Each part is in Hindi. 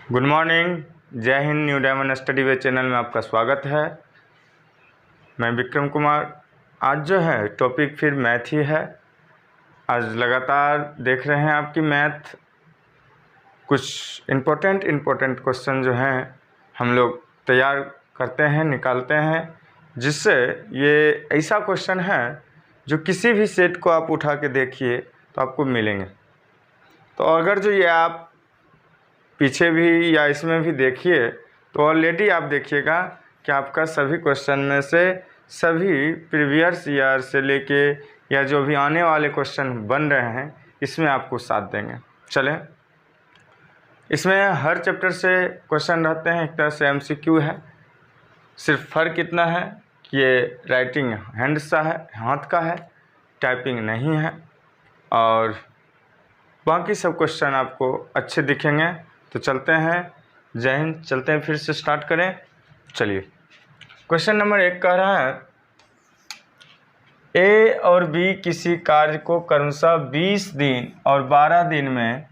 गुड मॉर्निंग, जय हिंद। न्यू डायमंड स्टडी वे चैनल में आपका स्वागत है। मैं विक्रम कुमार। आज जो है टॉपिक फिर मैथ ही है। आज लगातार देख रहे हैं आपकी मैथ, कुछ इम्पोर्टेंट क्वेश्चन जो हैं हम लोग तैयार करते हैं, निकालते हैं, जिससे ये ऐसा क्वेश्चन है जो किसी भी सेट को आप उठा के देखिए तो आपको मिलेंगे। तो अगर जो ये आप पीछे भी या इसमें भी देखिए तो ऑलरेडी आप देखिएगा कि आपका सभी क्वेश्चन में से सभी प्रीवियस ईयर से लेके या जो भी आने वाले क्वेश्चन बन रहे हैं इसमें आपको साथ देंगे। चलें, इसमें हर चैप्टर से क्वेश्चन रहते हैं, एक तरह से एमसीक्यू है। सिर्फ फ़र्क इतना है कि ये राइटिंग हैंड सा है, हाथ का है, टाइपिंग नहीं है, और बाकी सब क्वेश्चन आपको अच्छे दिखेंगे। तो चलते हैं, जय हिंद। चलते हैं, फिर से स्टार्ट करें। चलिए, क्वेश्चन नंबर 1 कह रहा है ए और बी किसी कार्य को क्रमशः 20 दिन और 12 दिन में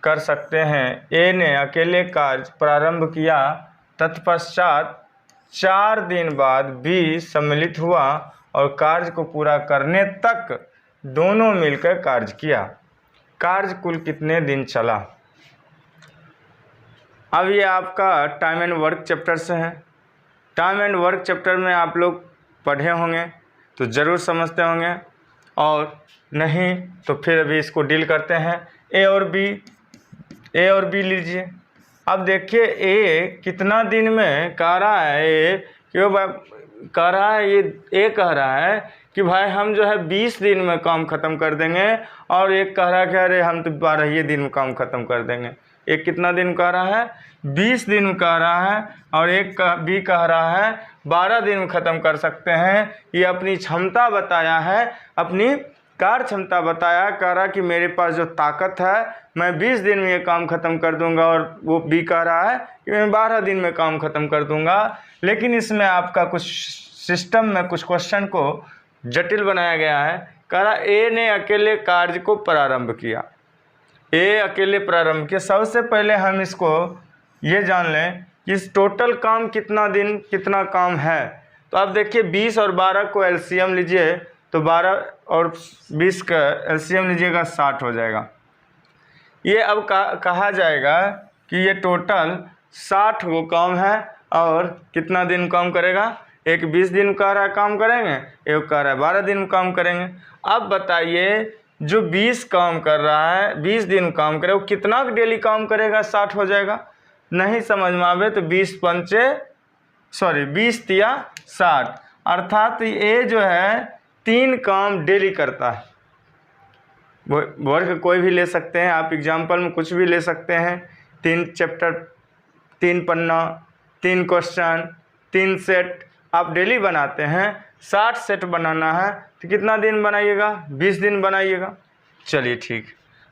कर सकते हैं। ए ने अकेले कार्य प्रारंभ किया, तत्पश्चात 4 दिन बाद बी सम्मिलित हुआ और कार्य को पूरा करने तक दोनों मिलकर कार्य किया। कार्य कुल कितने दिन चला? अब ये आपका टाइम एंड वर्क चैप्टर से है। टाइम एंड वर्क चैप्टर में आप लोग पढ़े होंगे तो ज़रूर समझते होंगे, और नहीं तो फिर अभी इसको डील करते हैं। ए और बी लीजिए। अब देखिए ए कितना दिन में कह रहा है, ए क्यों कह रहा है, ये ए कह रहा है कि भाई हम जो है 20 दिन में काम ख़त्म कर देंगे, और एक कह रहा है कि अरे हम तो 12 ही दिन में काम ख़त्म कर देंगे। एक कितना दिन कह रहा है? 20 दिन में कह रहा है, और एक बी कह रहा है 12 दिन में ख़त्म कर सकते हैं। ये अपनी क्षमता बताया है, अपनी कार्य क्षमता बताया, कह रहा कि मेरे पास जो ताकत है मैं 20 दिन में ये काम ख़त्म कर दूंगा, और वो बी कह रहा है कि मैं 12 दिन में काम ख़त्म कर दूंगा। लेकिन इसमें आपका कुछ सिस्टम में कुछ क्वेश्चन को जटिल बनाया गया है। कह रहा ए ने अकेले कार्य को प्रारंभ किया। ए अकेले प्रारंभ किया। सबसे पहले हम इसको ये जान लें कि इस टोटल काम कितना दिन कितना काम है। तो आप देखिए 20 और 12 को एलसीएम लीजिए तो 12 और 20 का एलसीएम लीजिएगा 60 हो जाएगा। ये अब कहा जाएगा कि ये टोटल 60 को काम है, और कितना दिन काम करेगा? एक 20 दिन कह रहा है काम करेंगे, एक कह रहा है 12 दिन काम करेंगे। अब बताइए जो 20 काम कर रहा है, 20 दिन काम करे, वो कितना डेली काम करेगा? 60 हो जाएगा। नहीं समझ में आवे तो 20 तिया 60, अर्थात ये जो है 3 काम डेली करता है। वर्क कोई भी ले सकते हैं आप, एग्जाम्पल में कुछ भी ले सकते हैं। 3 चैप्टर, 3 पन्ना, 3 क्वेश्चन, 3 सेट आप डेली बनाते हैं। 60 सेट बनाना है तो कितना दिन बनाइएगा? 20 दिन बनाइएगा। चलिए ठीक।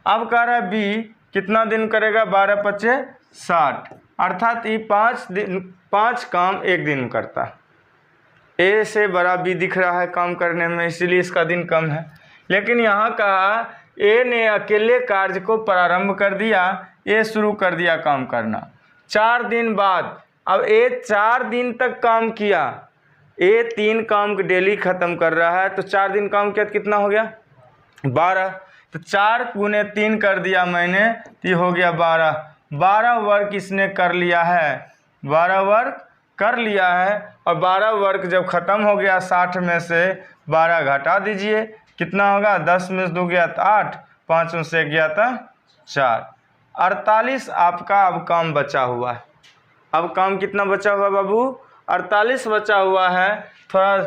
अब कह रहा है बी कितना दिन करेगा? 12 पचे 60, अर्थात ये 5 काम एक दिन में करता है। ए से बड़ा बी दिख रहा है काम करने में, इसीलिए इसका दिन कम है। लेकिन यहाँ कहा ए ने अकेले कार्य को प्रारंभ कर दिया, ए शुरू कर दिया काम करना 4 दिन बाद। अब ए 4 दिन तक काम किया, ए 3 काम डेली ख़त्म कर रहा है, तो 4 दिन काम किया तो कितना हो गया? 12। तो 4 गुने 3 कर दिया मैंने, तो ये हो गया 12। 12 वर्क इसने कर लिया है, 12 वर्क कर लिया है। और 12 वर्क जब ख़त्म हो गया 60 में से 12 घटा दीजिए, कितना होगा? 10 में से 2 गया तो 8, 5 में से गया था 4, 48 आपका अब काम बचा हुआ है। अब काम कितना बचा हुआ बाबू? 48 बचा हुआ है। थोड़ा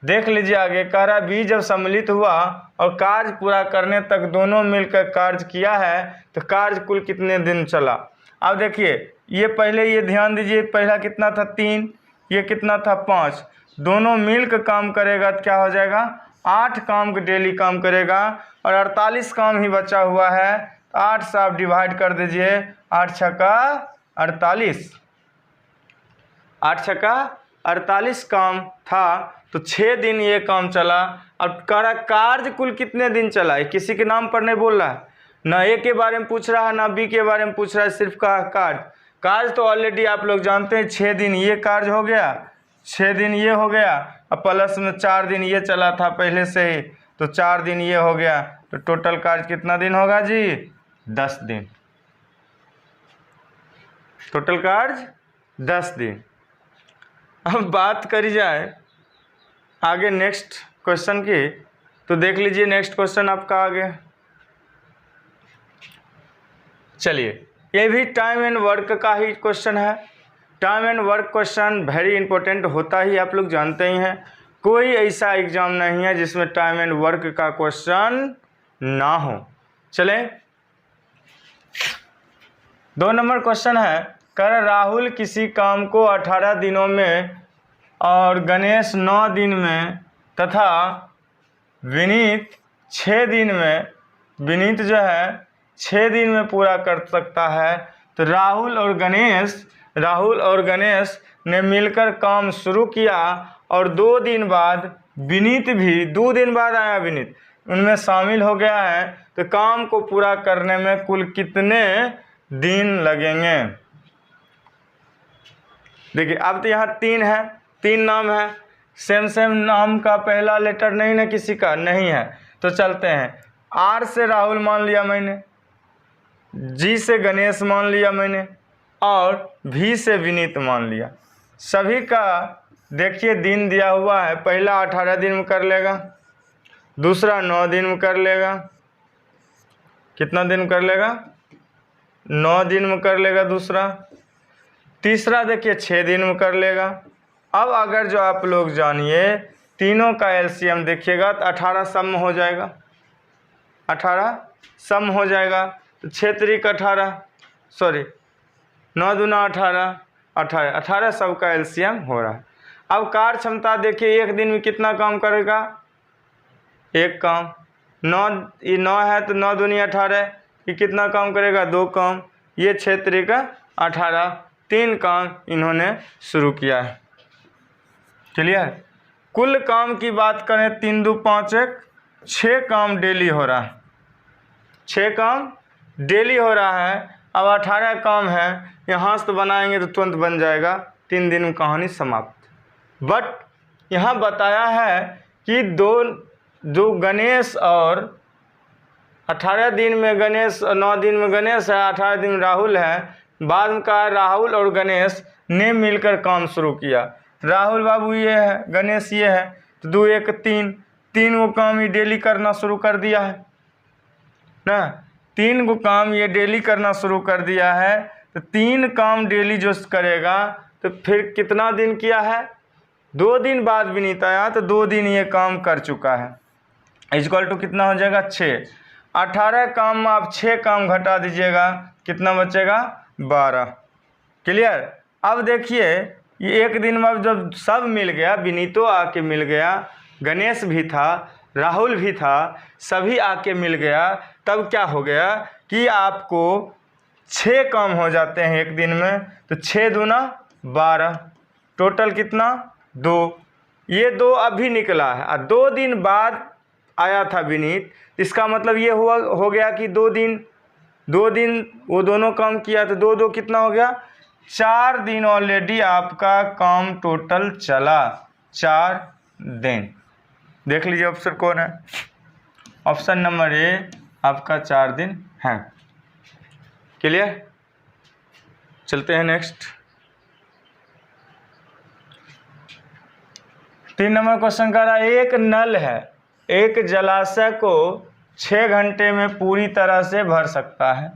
देख लीजिए आगे। कह रहा बी जब सम्मिलित हुआ और कार्य पूरा करने तक दोनों मिलकर कार्य किया है, तो कार्य कुल कितने दिन चला? अब देखिए ये पहले ये ध्यान दीजिए, पहला कितना था? 3, ये कितना था? 5। दोनों मिलकर काम करेगा तो क्या हो जाएगा? 8 काम के डेली काम करेगा, और 48 काम ही बचा हुआ है। 8 से आप डिवाइड कर दीजिए, 8 छक्का 48, 8 छक्का 48 काम था, तो 6 दिन ये काम चला। अब कह रहा कार्य कुल कितने दिन चला? ये किसी के नाम पर नहीं बोल रहा है, ना ए के बारे में पूछ रहा है ना बी के बारे में पूछ रहा है, सिर्फ कहा कार्य। कार्य तो ऑलरेडी आप लोग जानते हैं, 6 दिन ये कार्य हो गया, 6 दिन ये हो गया, अब प्लस में 4 दिन ये चला था पहले से ही, तो 4 दिन ये हो गया, तो टोटल कार्य कितना दिन होगा जी? 10 दिन। टोटल कार्य 10 दिन। अब बात करी जाए आगे नेक्स्ट क्वेश्चन की, तो देख लीजिए नेक्स्ट क्वेश्चन आपका आगे। चलिए, ये भी टाइम एंड वर्क का ही क्वेश्चन है। Time and work question very important होता ही आप लोग जानते ही हैं। कोई ऐसा एग्जाम नहीं है जिसमें टाइम एंड वर्क का क्वेश्चन ना हो। चलें, 2 नंबर क्वेश्चन है, कर राहुल किसी काम को 18 दिनों में और गणेश 9 दिन में तथा विनीत 6 दिन में, विनीत जो है 6 दिन में पूरा कर सकता है, तो राहुल और गणेश ने मिलकर काम शुरू किया और 2 दिन बाद विनीत भी, 2 दिन बाद आया विनीत, उनमें शामिल हो गया है, तो काम को पूरा करने में कुल कितने दिन लगेंगे? देखिए, अब तो यहाँ 3 है, 3 नाम है, सेम नाम का पहला लेटर नहीं ना किसी का, नहीं है, तो चलते हैं। आर से राहुल मान लिया मैंने, जी से गणेश मान लिया मैंने, और भी से विनीत मान लिया। सभी का देखिए दिन दिया हुआ है, पहला 18 दिन में कर लेगा, दूसरा 9 दिन में कर लेगा, कितना दिन में कर लेगा? 9 दिन में कर लेगा दूसरा, तीसरा देखिए 6 दिन में कर लेगा। अब अगर जो आप लोग जानिए तीनों का एलसीएम देखिएगा तो 18 सम हो जाएगा, 18 सम हो जाएगा, तो 6 त्रिक 18, सॉरी 9 दूना 18, 18 सबका एलसीएम हो रहा है। अब कार्य क्षमता देखिए, एक दिन में कितना काम करेगा? एक काम। 9 है तो 9 दूनी 18, ये कितना काम करेगा? 2 काम। ये 6 त्रिक 18, 3 काम इन्होंने शुरू किया है। क्लियर? कुल काम की बात करें 3 2 5 1, 6 काम डेली हो रहा है, 6 काम डेली हो रहा है। अब 18 काम है, यहाँ से तो बनाएंगे तो तुरंत बन जाएगा, 3 दिन में कहानी समाप्त। बट यहाँ बताया है कि जो गणेश और 18 दिन में गणेश, 9 दिन में गणेश है, 18 दिन में राहुल है। बाद में कहा राहुल और गणेश ने मिलकर काम शुरू किया। राहुल बाबू ये है, गणेश ये है, तो 2 1 3, 3 गो काम ही डेली करना शुरू कर दिया है ना, 3 गो काम ये डेली करना शुरू कर दिया है। तो 3 काम डेली जो करेगा तो फिर कितना दिन किया है? 2 दिन बाद विनीत आया तो 2 दिन ये काम कर चुका है। इक्वल टू कितना हो जाएगा? 6। 18 काम में आप 6 काम घटा दीजिएगा, कितना बचेगा? 12। क्लियर? अब देखिए, ये एक दिन में जब सब मिल गया, विनीतो आके मिल गया, गणेश भी था, राहुल भी था, सभी आके मिल गया, तब क्या हो गया कि आपको 6 काम हो जाते हैं एक दिन में, तो 6 दूना 12, टोटल कितना? 2। ये 2 अभी निकला है और 2 दिन बाद आया था विनीत, इसका मतलब ये हो गया कि 2 दिन वो दोनों काम किया, तो 2 2 कितना हो गया? 4 दिन ऑलरेडी आपका काम टोटल चला, 4 दिन। देख लीजिए ऑप्शन कौन है? ऑप्शन नंबर ए आपका 4 दिन है। क्लियर? चलते हैं नेक्स्ट। 3 नंबर क्वेश्चन कर रहा है, एक नल है, एक जलाशय को 6 घंटे में पूरी तरह से भर सकता है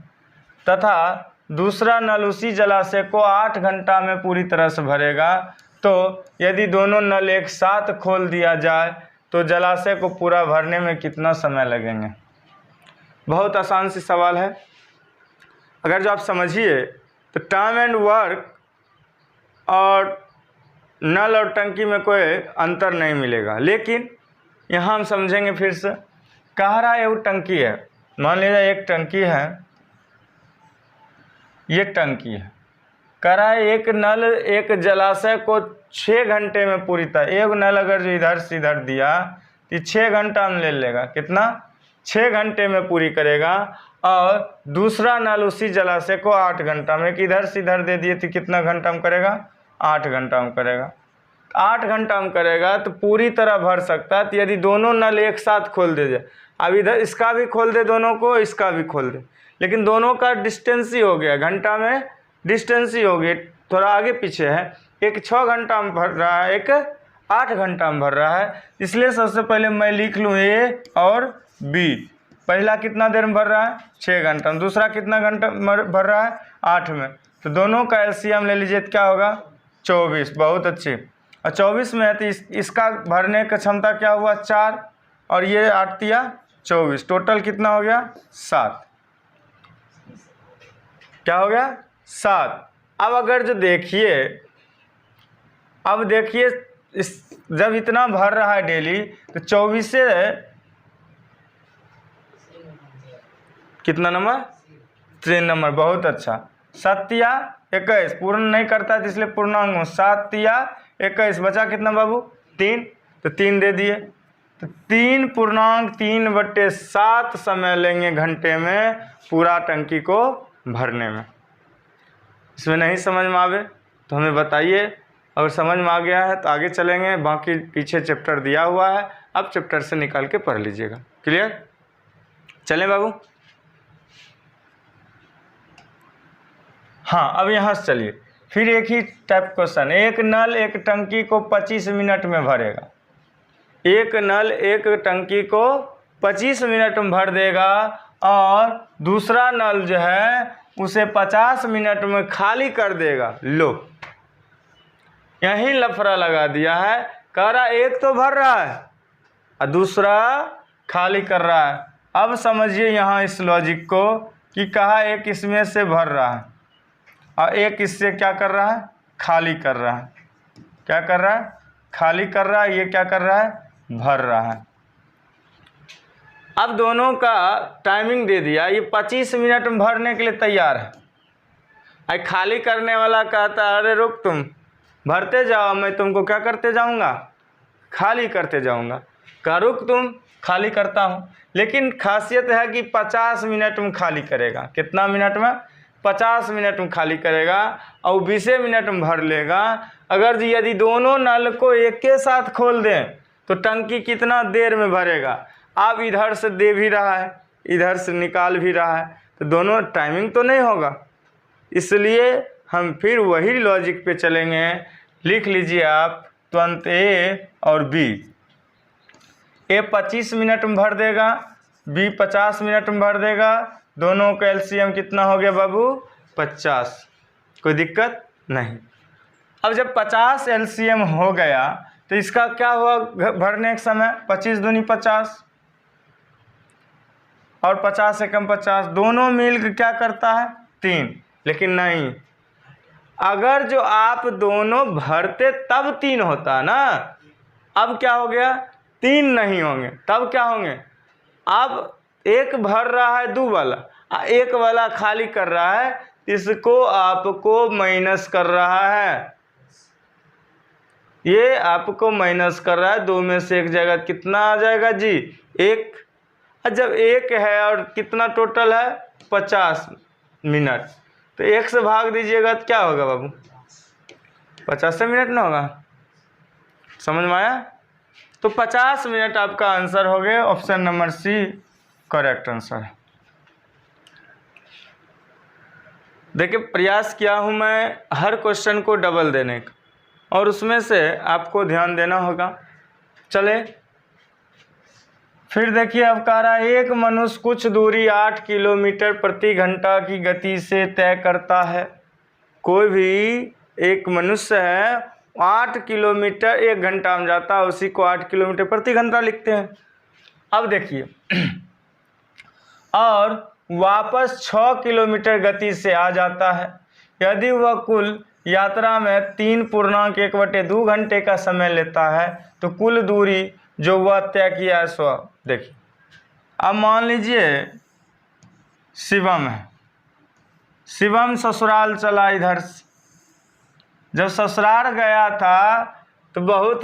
तथा दूसरा नल उसी जलाशय को 8 घंटा में पूरी तरह से भरेगा, तो यदि दोनों नल एक साथ खोल दिया जाए तो जलाशय को पूरा भरने में कितना समय लगेंगे? बहुत आसान सी सवाल है। अगर जो आप समझिए तो टाइम एंड वर्क और नल और टंकी में कोई अंतर नहीं मिलेगा, लेकिन यहाँ हम समझेंगे फिर से। कह रहा है वो टंकी है, मान लीजिए एक टंकी है, ये टंकी है, कह रहा है एक नल एक जलाशय को 6 घंटे में पूरी तरह, एक नल अगर जो इधर से इधर दिया तो 6 घंटा में ले लेगा, कितना? 6 घंटे में पूरी करेगा और दूसरा नल उसी जलाशय को 8 घंटा में, इधर से इधर दे दिए तो कितना घंटा में करेगा, 8 घंटा में करेगा। 8 घंटा में करेगा तो पूरी तरह भर सकता है। तो यदि दोनों नल एक साथ खोल दे जाए, अब इधर इसका भी खोल दे दोनों को, इसका भी खोल दे, लेकिन दोनों का डिस्टेंस ही हो गया, घंटा में डिस्टेंस ही हो गया, थोड़ा आगे पीछे है। एक 6 घंटा में भर रहा है, एक 8 घंटा में भर रहा है। इसलिए सबसे पहले मैं लिख लूँ ए और बी। पहला कितना देर में भर रहा है, 6 घंटा में, दूसरा कितना घंटा भर रहा है, 8 में। तो दोनों का एलसीएम ले लीजिए तो क्या होगा, 24। बहुत अच्छी। और 24 में है तो इसका भरने का क्षमता क्या हुआ, 4, और ये 8 तिया 24, टोटल कितना हो गया, 7। क्या हो गया, 7। अब अगर जो देखिए, अब देखिए जब इतना भर रहा है डेली तो 24 से कितना नंबर, 3 नंबर। बहुत अच्छा। 7 तिया 21, पूर्ण नहीं करता है इसलिए पूर्णांक में 7 तिया 21, बचा कितना बाबू, 3। तो 3 दे दिए, तो 3.3/7 समय लेंगे घंटे में पूरा टंकी को भरने में। इसमें नहीं समझ में आवे तो हमें बताइए, अगर समझ में आ गया है तो आगे चलेंगे, बाकी पीछे चैप्टर दिया हुआ है, अब चैप्टर से निकाल के पढ़ लीजिएगा। क्लियर, चलें बाबू। हाँ, अब यहाँ से चलिए, फिर एक ही टाइप क्वेश्चन। एक नल एक टंकी को 25 मिनट में भरेगा। एक नल एक टंकी को 25 मिनट में भर देगा और दूसरा नल जो है उसे 50 मिनट में खाली कर देगा। लो, यहीं लफड़ा लगा दिया है। कह रहा एक तो भर रहा है और दूसरा खाली कर रहा है। अब समझिए यहाँ इस लॉजिक को कि कहा एक इसमें से भर रहा है और एक इससे क्या कर रहा है, खाली कर रहा है। क्या कर रहा है, खाली कर रहा है। ये क्या कर रहा है, भर रहा है। अब दोनों का टाइमिंग दे दिया, ये 25 मिनट में भरने के लिए तैयार है। आई खाली करने वाला कहता है अरे रुक, तुम भरते जाओ, मैं तुमको क्या करते जाऊंगा, खाली करते जाऊंगा। का रुक, तुम खाली करता हूँ। लेकिन खासियत है कि 50 मिनट में खाली करेगा। कितना मिनट में, 50 मिनट में खाली करेगा और 20 मिनट में भर लेगा। अगर यदि दोनों नल को एक के साथ खोल दें तो टंकी कितना देर में भरेगा। अब इधर से दे भी रहा है, इधर से निकाल भी रहा है, तो दोनों टाइमिंग तो नहीं होगा। इसलिए हम फिर वही लॉजिक पे चलेंगे। लिख लीजिए आप तुरंत ए और बी। ए 25 मिनट में भर देगा, बी 50 मिनट में भर देगा। दोनों का एलसीएम कितना हो गया बाबू, 50। कोई दिक्कत नहीं। अब जब 50 एलसीएम हो गया तो इसका क्या हुआ भरने के समय, 25 दूनी 50 और 50 से कम 50, दोनों मिलकर क्या करता है, 3। लेकिन नहीं, अगर जो आप दोनों भरते तब 3 होता ना, अब क्या हो गया, 3 नहीं होंगे। तब क्या होंगे, अब एक भर रहा है 2 वाला, एक वाला खाली कर रहा है, इसको आपको माइनस कर रहा है। ये आपको माइनस कर रहा है। 2 में से एक जगह कितना आ जाएगा जी, 1। जब 1 है और कितना टोटल है, 50 मिनट, तो 1 से भाग दीजिएगा तो क्या होगा बाबू, 50 मिनट ना होगा। समझ में आया। तो 50 मिनट आपका आंसर हो गया। Option number C correct answer है। देखिए, प्रयास किया हूँ मैं हर क्वेश्चन को डबल देने का, और उसमें से आपको ध्यान देना होगा। चले फिर देखिए, अब कह रहा है एक मनुष्य कुछ दूरी 8 किलोमीटर प्रति घंटा की गति से तय करता है। कोई भी एक मनुष्य है 8 किलोमीटर 1 घंटा में जाता है, उसी को 8 किलोमीटर प्रति घंटा लिखते हैं। अब देखिए, और वापस 6 किलोमीटर गति से आ जाता है। यदि वह कुल यात्रा में 3.1/2 घंटे का समय लेता है तो कुल दूरी जो वह तय किया है सो देखिए। अब मान लीजिए शिवम है, शिवम ससुराल चला इधर से। जब ससुराल गया था तो बहुत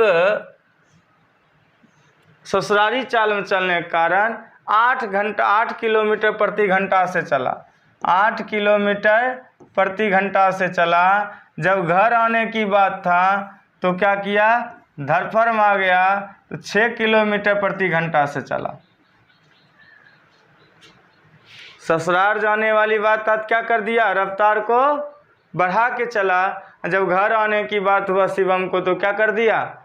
ससुराली चाल में चलने के कारण 8 किलोमीटर प्रति घंटा से चला, 8 किलोमीटर प्रति घंटा से चला। जब घर आने की बात था तो क्या किया, धरफर में आ गया तो 6 किलोमीटर प्रति घंटा से चला। ससुराल जाने वाली बात था, क्या कर दिया, रफ्तार को बढ़ा के चला। जब घर आने की बात हुआ शिवम को तो क्या कर दिया,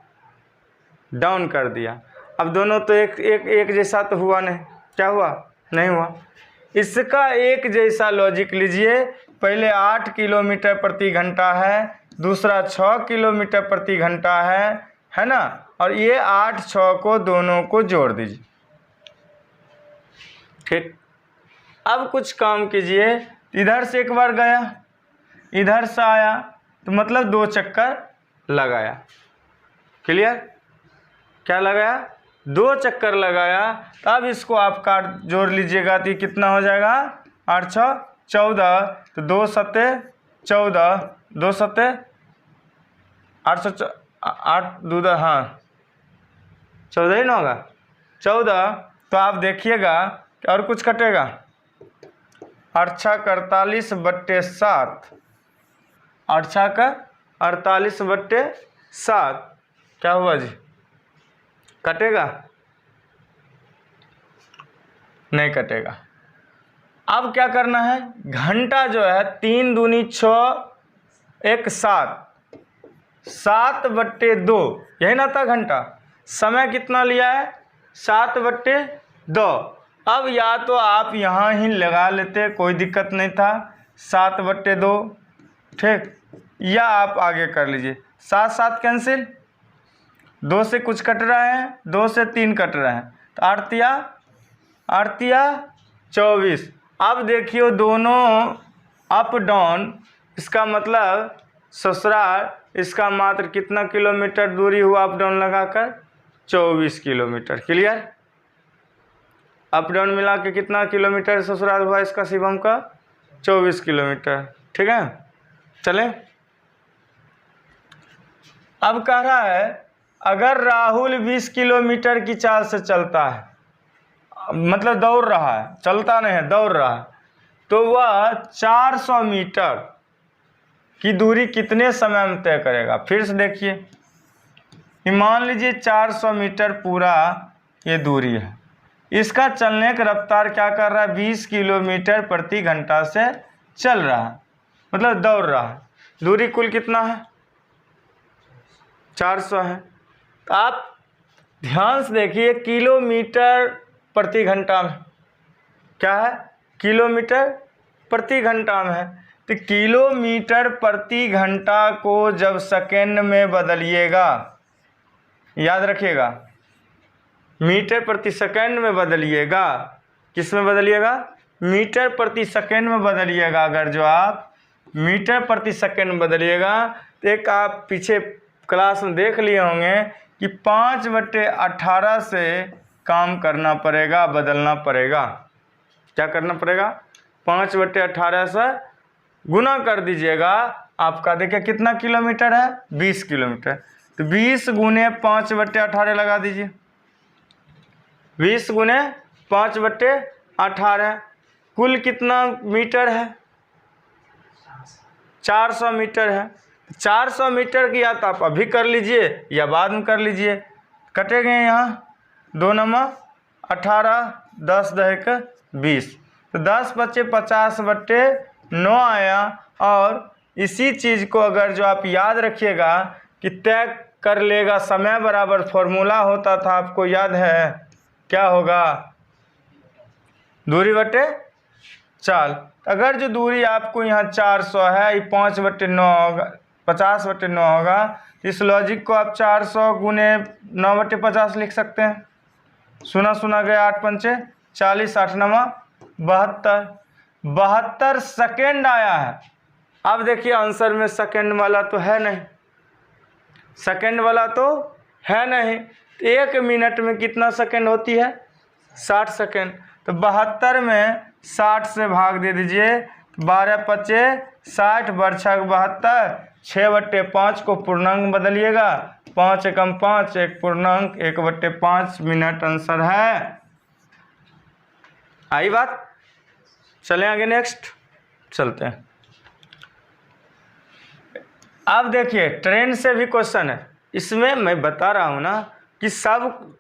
डाउन कर दिया। अब दोनों तो एक जैसा तो हुआ नहीं, क्या हुआ, नहीं हुआ। इसका एक जैसा लॉजिक लीजिए, पहले 8 किलोमीटर प्रति घंटा है, दूसरा 6 किलोमीटर प्रति घंटा है ना, और ये 8 6 को दोनों को जोड़ दीजिए। ठीक, अब कुछ काम कीजिए, इधर से एक बार गया, इधर से आया, तो मतलब 2 चक्कर लगाया। क्लियर, क्या लगाया, 2 चक्कर लगाया। तब इसको आप काट जोड़ लीजिएगा तो कितना हो जाएगा, 8 6 14, तो 2 सत्ते 14, 2 सत्ते 8 2 हाँ 14 ही ना होगा, 14। तो आप देखिएगा और कुछ कटेगा, 8 6 48/7, 8 6 48/7, क्या हुआ जी, कटेगा, नहीं कटेगा। अब क्या करना है, घंटा जो है 3 दूनी 6 1 7, 7/2, यही ना था घंटा। समय कितना लिया है, 7/2। अब या तो आप यहाँ ही लगा लेते, कोई दिक्कत नहीं था, 7/2, ठीक, या आप आगे कर लीजिए, 7 7 कैंसिल, 2 से कुछ कट रहे हैं, 2 से 3 कट रहे हैं, तो 8 × 24। अब देखिए दोनों अप डाउन, इसका मतलब ससुराल, इसका मात्र कितना किलोमीटर दूरी हुआ अप डाउन लगाकर, 24 किलोमीटर। क्लियर, अप डाउन मिला के कितना किलोमीटर ससुराल हुआ इसका, शिवम का 24 किलोमीटर। ठीक है, चलें। अब कह रहा है अगर राहुल 20 किलोमीटर की चाल से चलता है, मतलब दौड़ रहा है, चलता नहीं है, दौड़ रहा है, तो वह 400 मीटर की दूरी कितने समय में तय करेगा। फिर से देखिए, मान लीजिए 400 मीटर पूरा ये दूरी है, इसका चलने का रफ्तार क्या कर रहा है, 20 किलोमीटर प्रति घंटा से चल रहा है, मतलब दौड़ रहा है। दूरी कुल कितना है, 400 है। तो आप ध्यान से देखिए, किलोमीटर प्रति घंटा में क्या है, किलोमीटर प्रति घंटा में है। तो किलोमीटर प्रति घंटा को जब सेकेंड में बदलिएगा, याद रखिएगा, मीटर प्रति सेकेंड में बदलिएगा, किस में बदलिएगा, मीटर प्रति सेकेंड में बदलिएगा। अगर जो आप मीटर प्रति सेकेंड में बदलिएगा तो एक आप पीछे क्लास में देख लिए होंगे कि 5/18 से काम करना पड़ेगा, बदलना पड़ेगा। क्या करना पड़ेगा, 5/18 से गुना कर दीजिएगा, आपका देखिए कितना किलोमीटर है, 20 किलोमीटर। तो 20 गुने 5/18 लगा दीजिए, 20 गुने 5/18 कुल कितना मीटर है, 400 मीटर है। 400 मीटर की या तो आप अभी कर लीजिए या बाद में कर लीजिए। कटेंगे यहाँ 2 नंबर 18, 10 10 20, तो 10 बचे 50/9 आया। और इसी चीज़ को अगर जो आप याद रखिएगा कि तय कर लेगा समय बराबर फॉर्मूला होता था, आपको याद है क्या होगा, दूरी बटे चाल। अगर जो दूरी आपको यहाँ 400 है, ये 5/9 होगा, 50/9 होगा। इस लॉजिक को आप 400 गुने 9/50 लिख सकते हैं। सुना सुना गया, 8 पंचे 40, 8 9 72 सेकेंड आया है। अब देखिए आंसर में सेकेंड वाला तो है नहीं, सेकेंड वाला तो है नहीं। 1 मिनट में कितना सेकेंड होती है, 60 सेकेंड। तो 72 में 60 से भाग दे दीजिए, 12 पचे 60, बरछक 72, 6/5 को पूर्णांक बदलिएगा, 5 एकम 5, एक पूर्णांक, 1/5 मिनट आंसर है। आई बात? चलें आगे, नेक्स्ट चलते हैं। अब देखिए ट्रेन से भी क्वेश्चन है, इसमें मैं बता रहा हूँ ना कि सब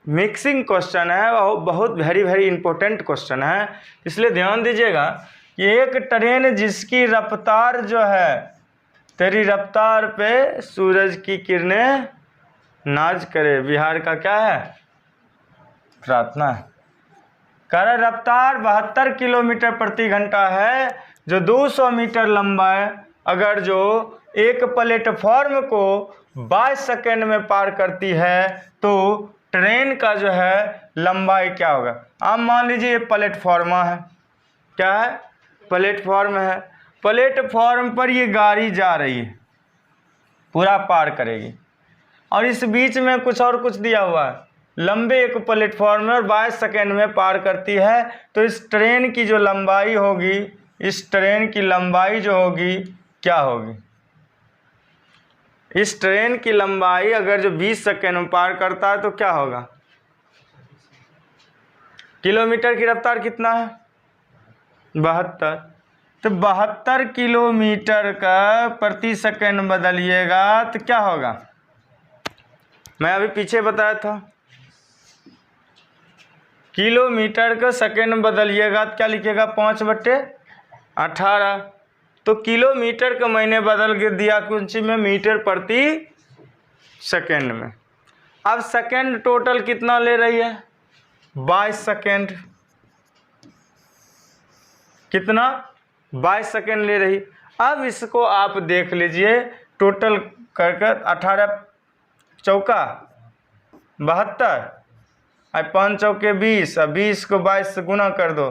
मिक्सिंग क्वेश्चन है, वो बहुत वेरी इंपॉर्टेंट क्वेश्चन है, इसलिए ध्यान दीजिएगा कि एक ट्रेन जिसकी रफ्तार जो है, तेरी रफ्तार पे सूरज की किरणें नाज करे, बिहार का क्या है? प्रार्थना है। कह रहा रफ्तार 72 किलोमीटर प्रति घंटा है, जो 200 मीटर लंबा है। अगर जो एक प्लेटफॉर्म को 22 सेकेंड में पार करती है तो ट्रेन का जो है लंबाई क्या होगा? आप मान लीजिए ये प्लेटफॉर्म है, क्या है? प्लेटफॉर्म है। प्लेटफॉर्म पर ये गाड़ी जा रही है, पूरा पार करेगी, और इस बीच में कुछ और कुछ दिया हुआ है, लंबे एक प्लेटफॉर्म है और 22 सेकेंड में पार करती है। तो इस ट्रेन की जो लंबाई होगी, इस ट्रेन की लंबाई जो होगी क्या होगी? इस ट्रेन की लंबाई अगर जो 20 सेकेंड में पार करता है तो क्या होगा? किलोमीटर की रफ्तार कितना है? 72। तो 72 किलोमीटर का प्रति सेकेंड बदलिएगा तो क्या होगा? मैं अभी पीछे बताया था, किलोमीटर का सेकेंड बदलिएगा तो क्या लिखिएगा? 5/18। तो किलोमीटर का मैंने बदल के दिया कुछ में मीटर प्रति सेकेंड में। अब सेकेंड टोटल कितना ले रही है? 22 सेकेंड। कितना? 22 सेकेंड ले रही। अब इसको आप देख लीजिए, टोटल कर 18 चौका 72, 5 चौके 20, अब 20 को 22 से गुना कर दो,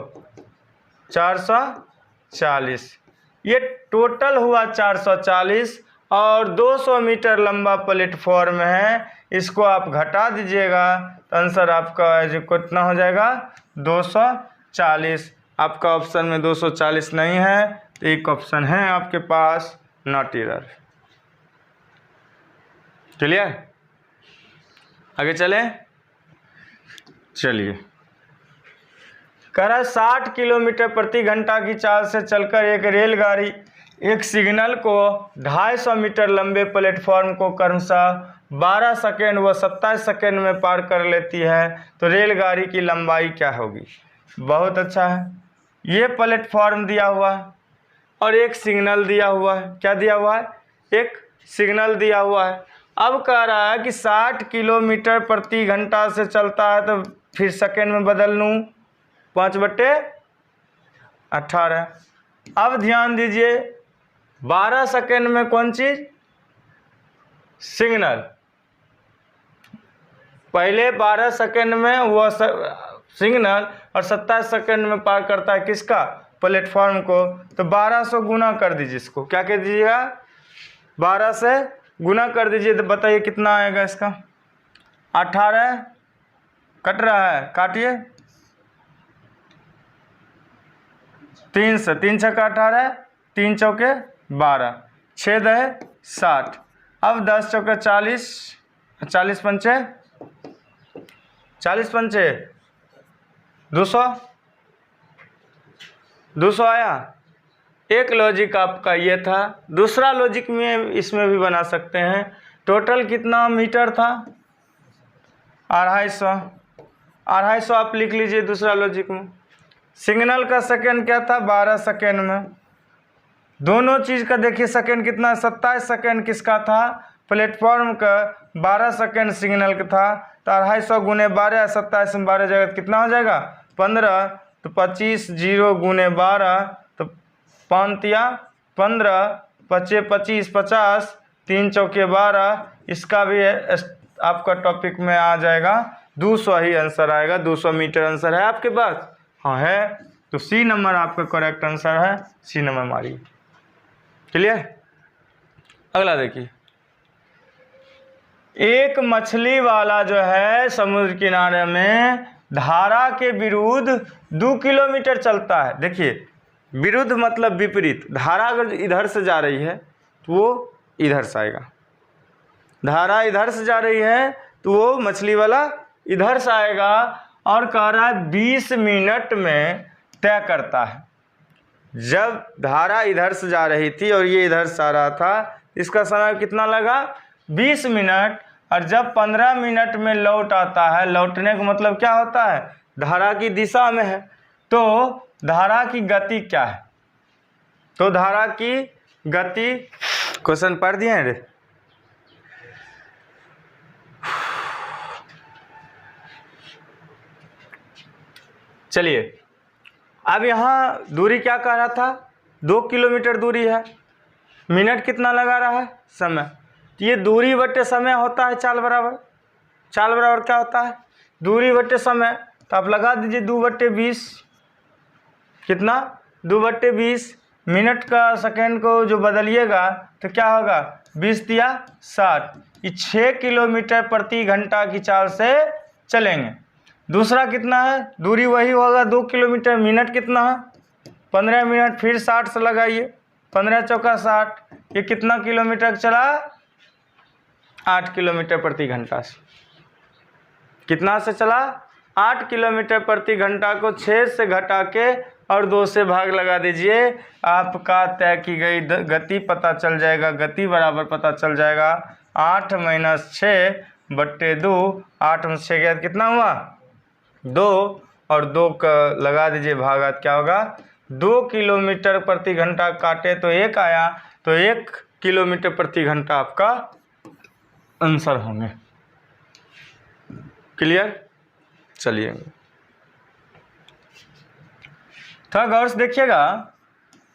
440। ये टोटल हुआ 440, और 200 मीटर लंबा प्लेटफॉर्म है, इसको आप घटा दीजिएगा तो आंसर आपका जो कितना हो जाएगा? 240। आपका ऑप्शन में 240 नहीं है, तो एक ऑप्शन है आपके पास नॉट एरर। क्लियर? आगे चलें। चलिए, कह रहा है 60 किलोमीटर प्रति घंटा की चाल से चलकर एक रेलगाड़ी एक सिग्नल को 250 मीटर लंबे प्लेटफॉर्म को क्रमशः 12 सेकेंड व 27 सेकेंड में पार कर लेती है, तो रेलगाड़ी की लंबाई क्या होगी? बहुत अच्छा है। ये प्लेटफॉर्म दिया हुआ है और एक सिग्नल दिया हुआ है। क्या दिया हुआ है? एक सिग्नल दिया हुआ है। अब कह रहा है कि 60 किलोमीटर प्रति घंटा से चलता है, तो फिर सेकेंड में बदल लूँ, 5/18। अब ध्यान दीजिए, 12 सेकेंड में कौन चीज़? सिग्नल। पहले 12 सेकेंड में वो सिग्नल और 27 सेकेंड में पार करता है किसका? प्लेटफॉर्म को। तो 12 से गुना कर दीजिए इसको। क्या कह दीजिएगा? 12 से गुना कर दीजिए, तो बताइए कितना आएगा इसका? 18 कट रहा है, काटिए। 3 से 3 छक्का 18, 3 चौके 12, 6 दहे 60। अब 10 चौके 40, 40 पंचे 200 आया। एक लॉजिक आपका ये था। दूसरा लॉजिक में इसमें भी बना सकते हैं। टोटल कितना मीटर था? 250 आप लिख लीजिए दूसरा लॉजिक में। सिग्नल का सेकेंड क्या था? 12 सेकेंड में। दोनों चीज़ का देखिए सेकेंड कितना? 27 सेकेंड किसका था? प्लेटफॉर्म का। 12 सेकेंड सिग्नल का था। तो 250 गुने 12, 27 में 12 जाएगा, कितना हो जाएगा? 15। तो 25 0 गुने 12, तो 5 या 15, 25 25 50, 3 चौके 12। इसका भी आपका टॉपिक में आ जाएगा, 200 ही आंसर आएगा। 200 मीटर आंसर है आपके पास? हाँ है। तो सी नंबर आपका करेक्ट आंसर है। सी नंबर मारिए। क्लियर? अगला देखिए, एक मछली वाला जो है समुद्र किनारे में धारा के विरुद्ध 2 किलोमीटर चलता है। देखिए, विरुद्ध मतलब विपरीत। धारा अगर इधर से जा रही है तो वो इधर से आएगा, धारा इधर से जा रही है तो वो मछली वाला इधर से आएगा। और कह रहा है 20 मिनट में तय करता है। जब धारा इधर से जा रही थी और ये इधर से आ रहा था, इसका समय कितना लगा 20 मिनट, और जब 15 मिनट में लौट आता है, लौटने का मतलब क्या होता है, धारा की दिशा में है, तो धारा की गति क्या है, तो धारा की गति क्वेश्चन पढ़ दिए रे। चलिए अब यहाँ दूरी क्या कह रहा था, 2 किलोमीटर दूरी है, मिनट कितना लगा रहा है, समय। तो ये दूरी बटे समय होता है चाल बराबर, चाल बराबर क्या होता है, दूरी बटे समय। तो आप लगा दीजिए 2/20, कितना 2/20, मिनट का सेकेंड को जो बदलिएगा तो क्या होगा, 20 दिया 60, ये 6 किलोमीटर प्रति घंटा की चाल से चलेंगे। दूसरा कितना है, दूरी वही होगा 2 किलोमीटर, मिनट कितना है 15 मिनट, फिर 60 से लगाइए, 15 चौका 60, ये कितना किलोमीटर चला, 8 किलोमीटर प्रति घंटा से। कितना से चला, 8 किलोमीटर प्रति घंटा को 6 से घटा के और 2 से भाग लगा दीजिए, आपका तय की गई गति पता चल जाएगा। गति बराबर पता चल जाएगा 8 - 6/2, 8 में 6 गया कितना हुआ 2, और 2 का लगा दीजिए भागात, क्या होगा 2 किलोमीटर प्रति घंटा काटे तो 1 आया, तो 1 किलोमीटर प्रति घंटा आपका आंसर होंगे। क्लियर। चलिए थोड़ा गौर से देखिएगा,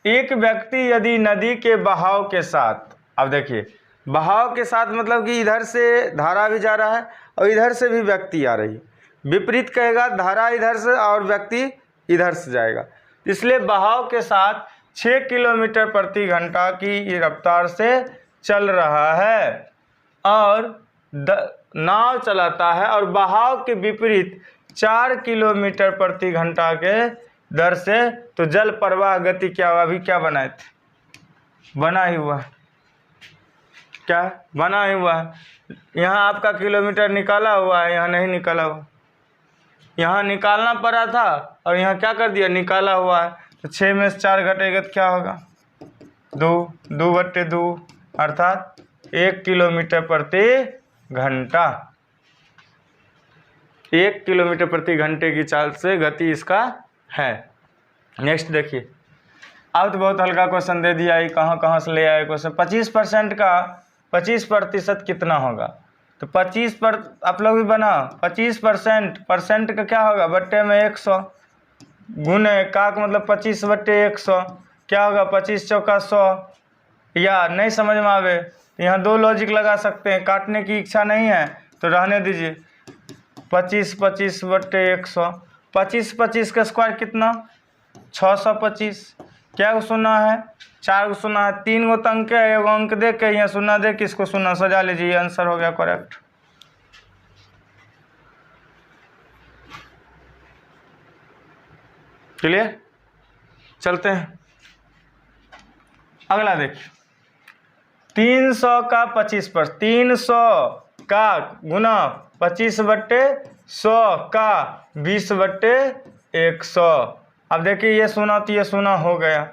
एक व्यक्ति यदि नदी के बहाव के साथ, अब देखिए बहाव के साथ मतलब कि इधर से धारा भी जा रहा है और इधर से भी व्यक्ति आ रही है, विपरीत कहेगा धारा इधर से और व्यक्ति इधर से जाएगा, इसलिए बहाव के साथ 6 किलोमीटर प्रति घंटा की रफ्तार से चल रहा है और नाव चलाता है, और बहाव के विपरीत 4 किलोमीटर प्रति घंटा के दर से, तो जल प्रवाह गति क्या हुआ, अभी क्या बनाए थे, बना ही हुआ, क्या बना ही हुआ है। यहाँ आपका किलोमीटर निकाला हुआ है, यहाँ नहीं निकाला हुआ, यहाँ निकालना पड़ा था और यहाँ क्या कर दिया, निकाला हुआ है। तो 6 में से 4 घटेगा तो क्या होगा 2/2 अर्थात 1 किलोमीटर प्रति घंटा, 1 किलोमीटर प्रति घंटे की चाल से गति इसका है। नेक्स्ट देखिए, अब तो बहुत हल्का क्वेश्चन दे दिया, ये कहाँ से ले आए क्वेश्चन। 25% का 25% कितना होगा, तो 25 पर आप लोग भी बना, 25% का क्या होगा, बट्टे में 100 गुने का मतलब 25/100, क्या होगा 25 चौका 100, या नहीं समझ में आवे तो यहाँ 2 लॉजिक लगा सकते हैं, काटने की इच्छा नहीं है तो रहने दीजिए। 25/100, 25 का स्क्वायर कितना 625, क्या को सुना है 4 को सुना है, 3 गो तो अंक है, एगो अंक दे के यहाँ सुना दे के इसको सुना सजा लीजिए, आंसर हो गया करेक्ट। क्लियर। चलते हैं अगला देखिए, 300 का 25%, 300 का गुना 25/100 का 20/100। अब देखिए ये सुना तो ये सुना हो गया,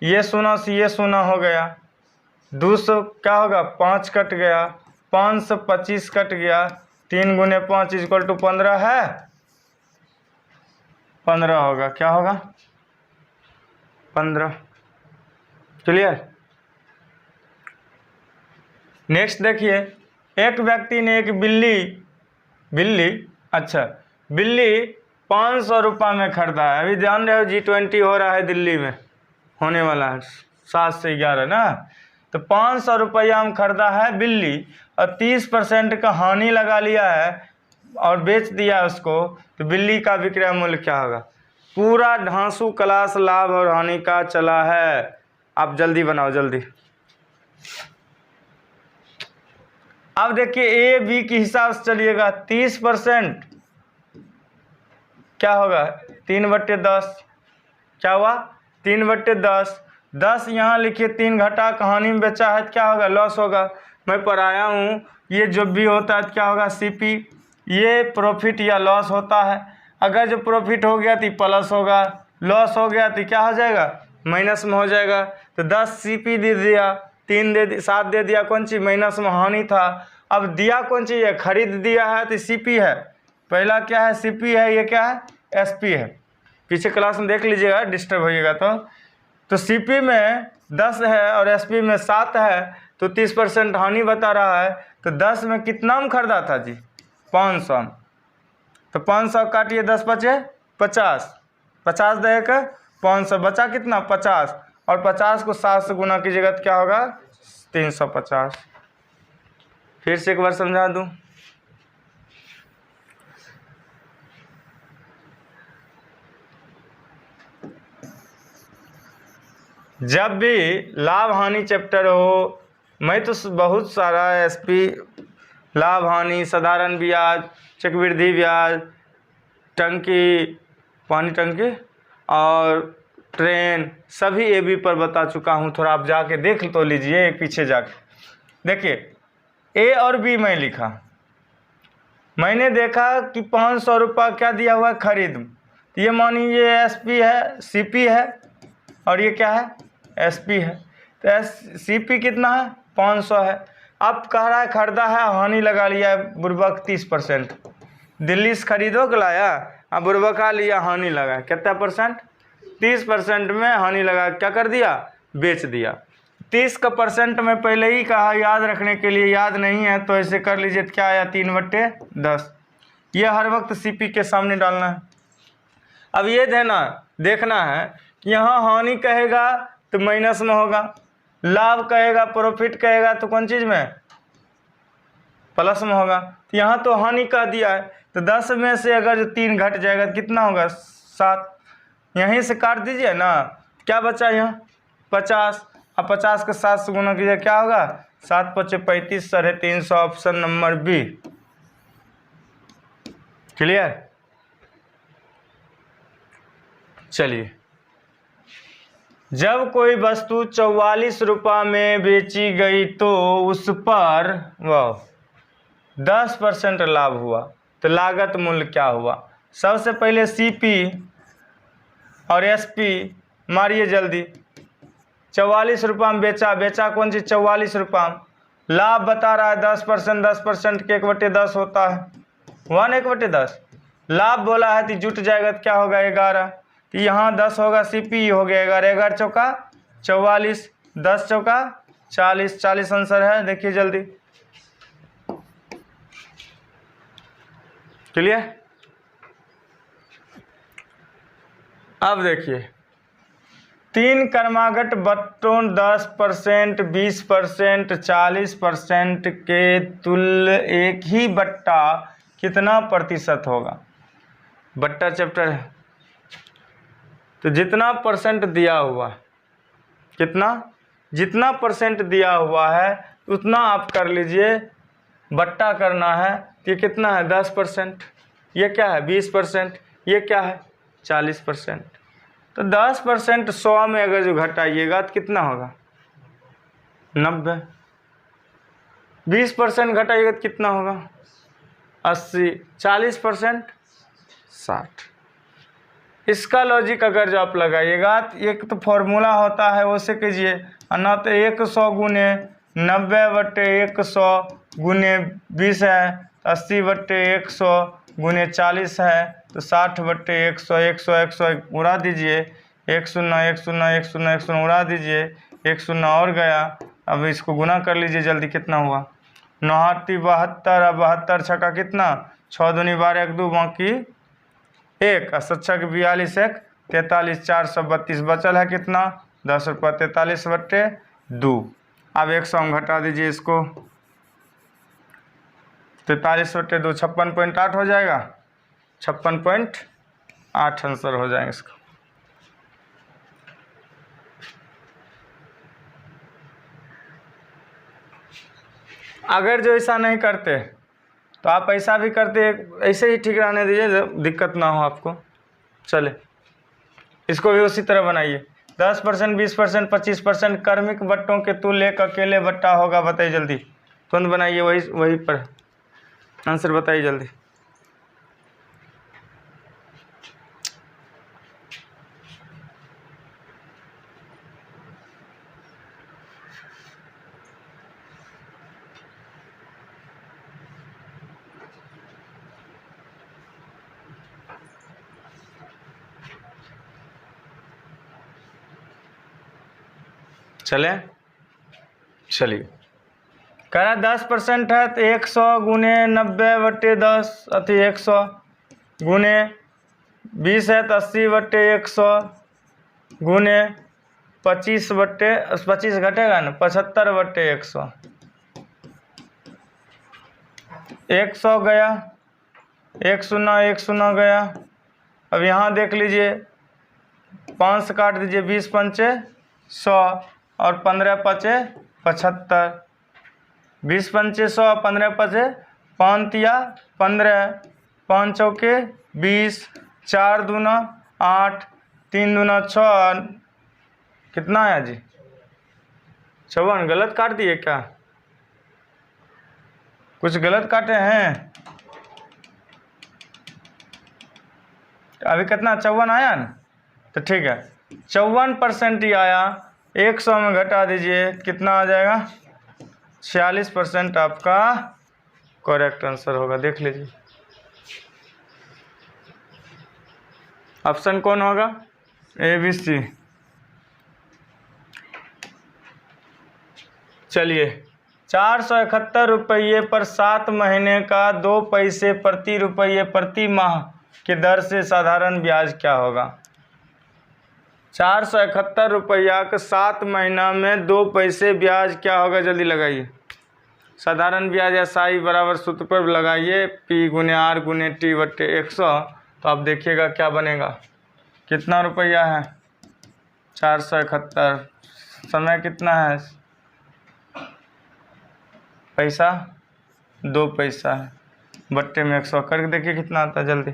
ये सुना से ये सुना हो गया, 200 क्या होगा 5 कट गया, 5 से 25 कट गया, 3 गुने 5 = 15 है, 15 होगा, क्या होगा 15। क्लियर। नेक्स्ट देखिए, एक व्यक्ति ने एक बिल्ली 500 रुपये में खरीदा है। अभी ध्यान रहे G20 हो रहा है दिल्ली में, होने वाला है 7 से 11 ना, तो 500 रुपया में खरीदा है बिल्ली और 30% का हानि लगा लिया है और बेच दिया उसको, तो बिल्ली का विक्रय मूल्य क्या होगा। पूरा ढांसू क्लास लाभ और हानि का चला है, आप जल्दी बनाओ जल्दी। अब देखिए ए बी के हिसाब से चलिएगा, 30% क्या होगा 3/10, क्या हुआ 3/10, 10 यहाँ लिखिए, 3 घटा कहानी में बेचा है तो क्या होगा लॉस होगा। मैं पढ़ाया हूँ, ये जब भी होता है तो क्या होगा CP, ये प्रॉफिट या लॉस होता है। अगर जो प्रॉफिट हो गया तो प्लस होगा, लॉस हो गया तो क्या हो जाएगा, माइनस में हो जाएगा। तो 10 CP दे दिया, 3 दे 7 दे दिया, कौन चीज़ माइनस में हानि था। अब दिया कौन चीज़ है, खरीद दिया है तो CP है, पहला क्या है CP है, ये क्या है SP है। पीछे क्लास में देख लीजिएगा, डिस्टर्ब होइएगा तो CP में 10 है और SP में 7 है, तो 30% हानि बता रहा है। तो 10 में कितना में खरीदा था जी, 500, तो 500 काटिए 10 बचे 50, 50 दे के 500 बचा कितना 50, और 50 को 7 से गुना कीजिएगा तो क्या होगा 350। फिर से एक बार समझा दूं, जब भी लाभ हानि चैप्टर हो, मैं तो बहुत सारा SP, लाभ हानि, साधारण ब्याज, चक्रवृद्धि ब्याज, टंकी, पानी टंकी और ट्रेन, सभी AB पर बता चुका हूँ। थोड़ा आप जाके देख तो लीजिए, पीछे जाके देखिए। A और B मैं लिखा, मैंने देखा कि 500 रुपये क्या दिया हुआ है खरीद, तो ये मानिए ये SP है, CP है, और ये क्या है SP है। तो CP कितना है 500 है। अब कह रहा है खरीदा है, हानि लगा लिया है बुर्बक 30%, दिल्ली से खरीदो के लाया, अब बुर्बका लिया, हानि लगा, कितना परसेंट 30% में हानि लगा, क्या कर दिया बेच दिया। 30 का परसेंट में पहले ही कहा, याद रखने के लिए, याद नहीं है तो ऐसे कर लीजिए, क्या आया 3/10। ये हर वक्त CP के सामने डालना है। अब ये देखना है कि यहाँ हानि कहेगा तो माइनस में होगा, लाभ कहेगा, प्रॉफिट कहेगा तो कौन चीज़ में प्लस में होगा। तो यहाँ तो हानि कह दिया है, तो 10 में से अगर जो 3 घट जाएगा तो कितना होगा 7, यहीं से काट दीजिए ना, क्या बचा यहाँ 50, अब 50 के 7 से गुना कीजिए, क्या होगा 7 × 5 = 35, 350, ऑप्शन नंबर B। क्लियर। चलिए, जब कोई वस्तु 44 रुपये में बेची गई तो उस पर 10% लाभ हुआ, तो लागत मूल्य क्या हुआ। सबसे पहले CP और SP मारिए जल्दी। 44 रुपये में बेचा कौन सी 44 रुपये में, लाभ बता रहा है 10%, 10% के 1/10 होता है, 1/10। लाभ बोला है तो जुट जाएगा तो क्या होगा 11, तो यहाँ 10 होगा, CP हो गया 11, 11 चौका 44, 10 चौका 40, 40 आंसर है। देखिए जल्दी, क्लियर। अब देखिए 3 क्रमागत बट्टों 10%, 20%, 40% के तुल्य एक ही बट्टा कितना प्रतिशत होगा। बट्टा चैप्टर है, तो जितना परसेंट दिया हुआ, कितना, जितना परसेंट दिया हुआ है उतना आप कर लीजिए, बट्टा करना है। ये कितना है 10%, ये क्या है 20%, ये क्या है 40%। तो 10% 100 में अगर जो घटाइएगा तो कितना होगा 90, 20% घटाइएगा तो कितना होगा 80, 40% 60। इसका लॉजिक अगर जो आप लगाइएगा तो एक तो फॉर्मूला होता है, वैसे कीजिए, ना तो 100 गुने 90/100 गुने 20 है, 80/100 गुने 40 है, तो 60/100, 100 उड़ा दीजिए, 1 0 1 0 1 0 1 0 उड़ा दीजिए, 1 0 और गया। अब इसको गुना कर लीजिए जल्दी, कितना हुआ 9 72, अब 72 छक्का कितना 6 दूनी 12, 1 2 बाकी 1, 7 42, 1 43, 432 बचल है कितना 10 रुपये, 43/2। अब 100 में घटा दीजिए इसको, 43/2 56.8 हो जाएगा, 56.8 आंसर हो जाएगा इसका। अगर जो ऐसा नहीं करते तो आप ऐसा भी करते, ऐसे ही ठीक रहने दीजिए, दिक्कत ना हो आपको। चले, इसको भी उसी तरह बनाइए। 10%, 20%, 25% कर्मिक बट्टों के तुल्य एक अकेले बट्टा होगा, बताइए जल्दी, तुरंत बनाइए, वही पर आंसर बताइए जल्दी। चलिए कह रहा 10% है तो 100 गुने 90/10 अति 100 गुने 20 है तो 80/100 गुने 25 घटेगा ना 75/100 100 गया 1 गया। अब यहाँ देख लीजिए 5 से काट दीजिए 20 पंचे 100 और 15 पचे 75 20 पंचे 100 15 पचे 5 तिया 15 5 चौके 20 4 दूना 8 3 दूना 6 कितना आया जी 54। गलत काट दिए क्या? कुछ गलत काटे हैं? अभी कितना 54 आया ना? तो ठीक है 54% ही आया। 100 में घटा दीजिए कितना आ जाएगा 46% आपका करेक्ट आंसर होगा। देख लीजिए ऑप्शन कौन होगा ABC। चलिए 471 रुपये पर 7 महीने का 2 पैसे प्रति रुपये प्रति माह की दर से साधारण ब्याज क्या होगा? 471 रुपया का 7 महीना में 2 पैसे ब्याज क्या होगा? जल्दी लगाइए। साधारण ब्याज SI बराबर सूत्र पर लगाइए P गुने R गुने T बट्टे 100। तो आप देखिएगा क्या बनेगा। कितना रुपया है 471। समय कितना है पैसा 2 पैसा है बट्टे में 100 करके देखिए कितना आता है जल्दी।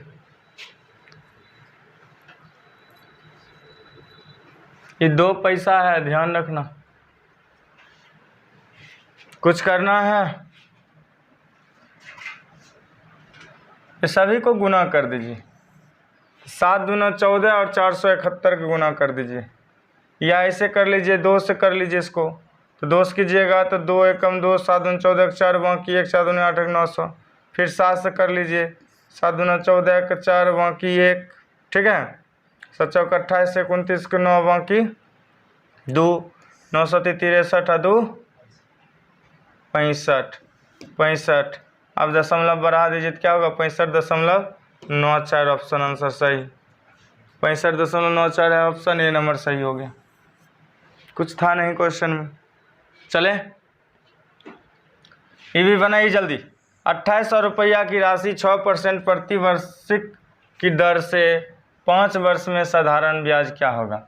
ये 2 पैसा है ध्यान रखना। कुछ करना है ये सभी को गुना कर दीजिए। 7 दूना 14 और 471 को गुना कर दीजिए या ऐसे कर लीजिए 2 से कर लीजिए इसको। तो 2 से कीजिएगा तो 2 एकम 2 7 दूना 14 4 बाकी 1 4 दूना 8 900। फिर 7 से कर लीजिए 7 दूना 14 का 4 बाकी 1 ठीक है। 7 चौक 28 से 29 के 9 बाकी 2 9 7 63 2 65। अब दशमलव बढ़ा दीजिए तो क्या होगा 65.94। ऑप्शन आंसर सही 65.94 है ऑप्शन ए नंबर सही हो गया। कुछ था नहीं क्वेश्चन में। चले ये भी बनाइए जल्दी। 2800 रुपया की राशि 6% प्रति वार्षिक की दर से 5 वर्ष में साधारण ब्याज क्या होगा?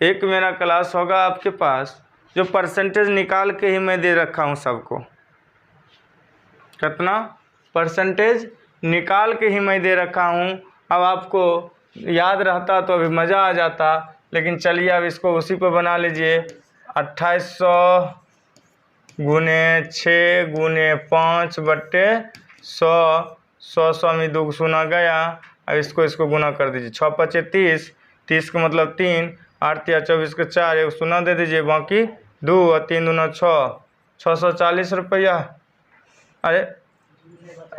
एक मेरा क्लास होगा आपके पास जो परसेंटेज निकाल के ही मैं दे रखा हूँ सबको। कितना परसेंटेज निकाल के ही मैं दे रखा हूँ। अब आपको याद रहता तो अभी मज़ा आ जाता, लेकिन चलिए अब इसको उसी पर बना लीजिए। 2800 गुने 6 गुने 5 बट्टे 100 में 2 गुना गया। अब इसको गुना कर दीजिए। 6 पचे 30 का मतलब 3 8 या 24 के 4 1 शून्य दे दीजिए बाकी 2 और 3 दूना 6 640 रुपया। अरे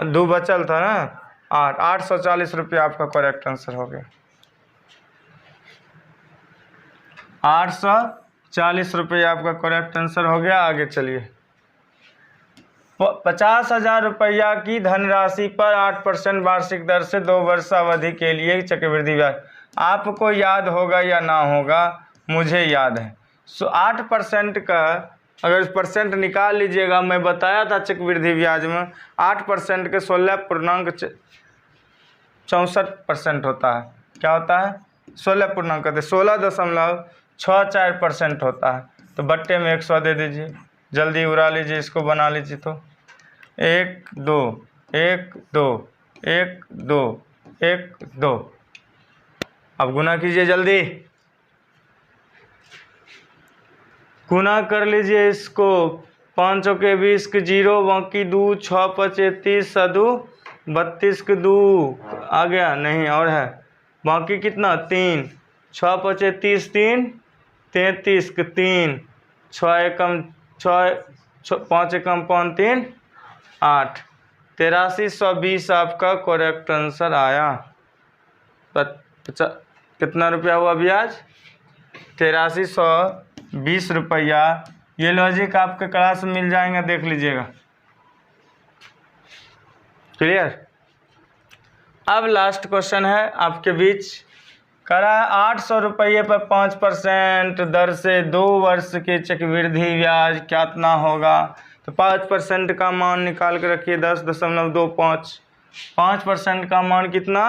2 बचल था ना 840 रुपया आपका करेक्ट आंसर हो गया। 840 रुपया आपका करेक्ट आंसर हो गया। आगे चलिए 50,000 रुपया की धनराशि पर 8% वार्षिक दर से 2 वर्ष अवधि के लिए चक्रवृद्धि ब्याज। आपको याद होगा या ना होगा मुझे याद है। 8% का अगर परसेंट निकाल लीजिएगा, मैं बताया था चक्रवृद्धि ब्याज में 8% के 16.64% होता है। क्या होता है 16.64% होता है। तो बट्टे में 100 दे दीजिए। जल्दी उड़ा लीजिए इसको बना लीजिए। तो 1 2 1 2 1 2 1 2। अब गुना कीजिए जल्दी। गुना कर लीजिए इसको। 5 चौके 20 के 0 बाकी 2 6 पचे 30 2 32 के 2 आ गया नहीं और है बाकी कितना 3 6 पचे 30 3 33 के 3 6 एकम 6, 5 एकम 3 8, 8320 आपका करेक्ट आंसर आया। कितना रुपया हुआ ब्याज? 8320 रुपया। ये लॉजिक आपके क्लास में मिल जाएंगे, देख लीजिएगा। क्लियर। अब लास्ट क्वेश्चन है आपके बीच, करा है 800 रुपये पर 5% दर से 2 वर्ष के चक्रवृद्धि ब्याज कितना होगा? तो 5% का मान निकाल के रखिए 10.25। 5% का मान कितना?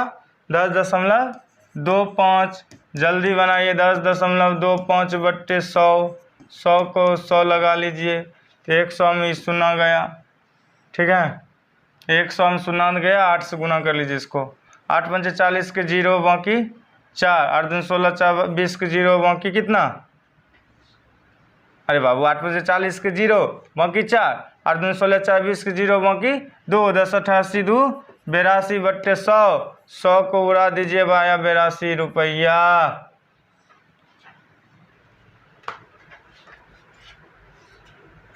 10.25। जल्दी बनाइए। 10.25 बट्टे 100, 100 को 100 लगा लीजिए तो 100 में शून्य गया। ठीक है, 100 में शून्य गया, 8 से गुना कर लीजिए इसको। 8 पंचे 40 के 0 बाकी 4, 8 दूनी 16, 4 20 के 0 बाकी कितना? अरे बाबू 8 पंचे 40 के 0 बाकी 4, 8 दूनी 16, 4 20 के 0 बाकी 2, 10 88 2 82 बट्टे 100। 100 को उड़ा दीजिए भाया 82 रुपया।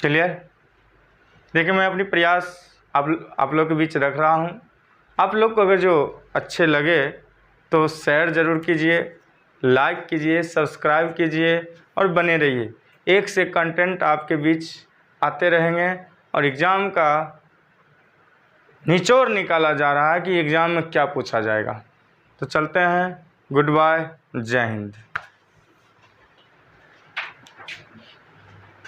क्लियर। देखिए मैं अपनी प्रयास आप लोग के बीच रख रहा हूँ। आप लोग को अगर जो अच्छे लगे तो शेयर ज़रूर कीजिए, लाइक कीजिए, सब्सक्राइब कीजिए और बने रहिए। एक से कंटेंट आपके बीच आते रहेंगे और एग्ज़ाम का निचोड़ निकाला जा रहा है कि एग्ज़ाम में क्या पूछा जाएगा। तो चलते हैं, गुड बाय, जय हिंद।